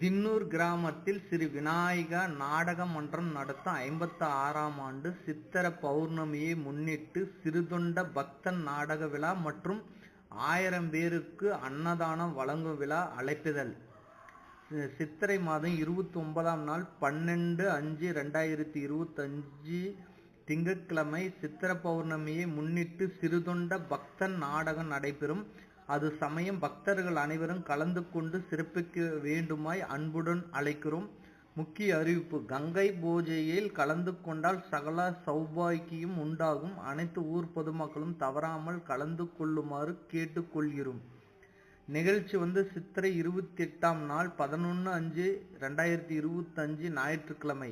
தின்னூர் கிராமத்தில் ஸ்ரீ விநாயகா நாடக மன்றம் நடத்தும் 56ஆம் ஆண்டு சித்திர பௌர்ணமியை முன்னிட்டு சிறுதொண்ட பக்தன் நாடக விழா மற்றும் 1000 பேருக்கு அன்னதானம் வழங்கும் விழா அழைப்பிதழ். சித்திரை மாதம் 29ஆம் நாள் 12/5/2025 திங்கட்கிழமை சித்திர பௌர்ணமியை முன்னிட்டு சிறுதொண்ட பக்தன் நாடகம் நடைபெறும். அது சமயம் பக்தர்கள் அனைவரும் கலந்து கொண்டு சிறப்பிக்க வேண்டுமாய் அன்புடன் அழைக்கிறோம். முக்கிய அறிவிப்பு: கங்கை பூஜையில் கலந்து கொண்டால் சகல சௌபாக்கியம் உண்டாகும். அனைத்து ஊர் பொதுமக்களும் தவறாமல் கலந்து கொள்ளுமாறு கேட்டுக்கொள்கிறோம். நிகழ்ச்சி சித்திரை 28ஆம் நாள் 11/5/2025 ஞாயிற்றுக்கிழமை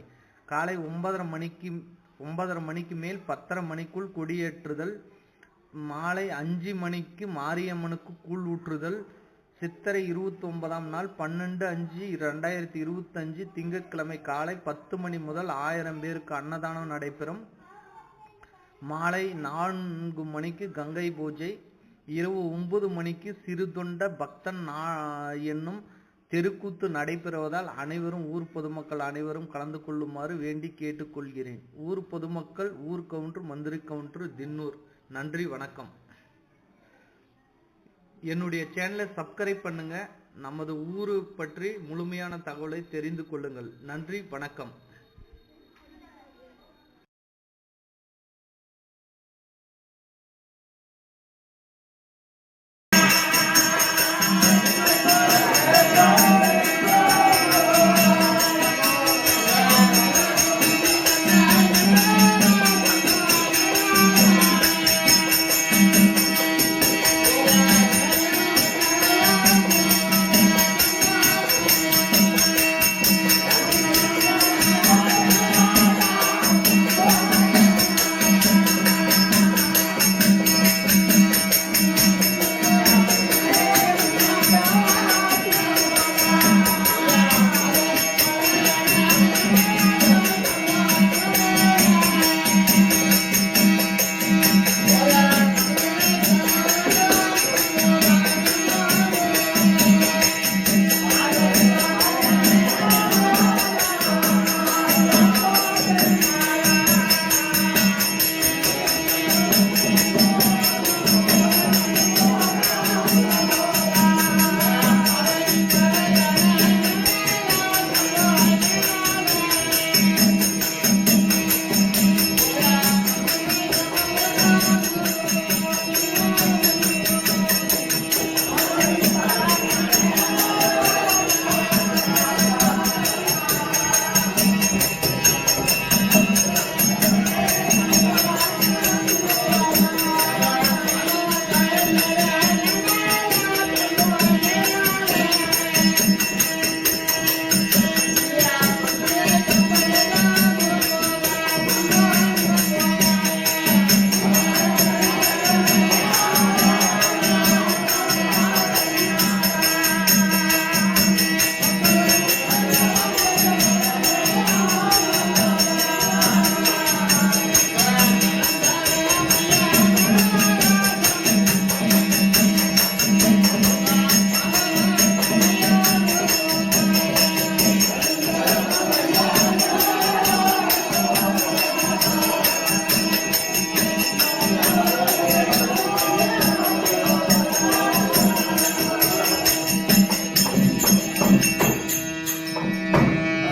காலை 9:30 மணிக்கு மேல் 10:30 மணிக்குள் கொடியேற்றுதல். மாலை 5 மணிக்கு மாரியம்மனுக்கு கூழ் ஊற்றுதல். சித்திரை 29ஆம் நாள் 12/5/2025 திங்கட்கிழமை காலை 10 மணி முதல் 1000 பேருக்கு அன்னதானம் நடைபெறும். மாலை 4 மணிக்கு கங்கை பூஜை. இரவு 9 மணிக்கு சிறுதொண்ட பக்தன் என்னும் தெருக்கூத்து நடைபெறுவதால் அனைவரும் ஊர் பொதுமக்கள் அனைவரும் கலந்து கொள்ளுமாறு வேண்டி கேட்டுக்கொள்கிறேன். ஊர் பொதுமக்கள், ஊர் கவுண்டர், மந்திரி கவுண்டர், தின்னூர். நன்றி, வணக்கம். என்னுடைய சேனலை சப்ஸ்கிரைப் பண்ணுங்க. நமது ஊரு பற்றி முழுமையான தகவலை தெரிந்து கொள்ளுங்கள். நன்றி, வணக்கம்.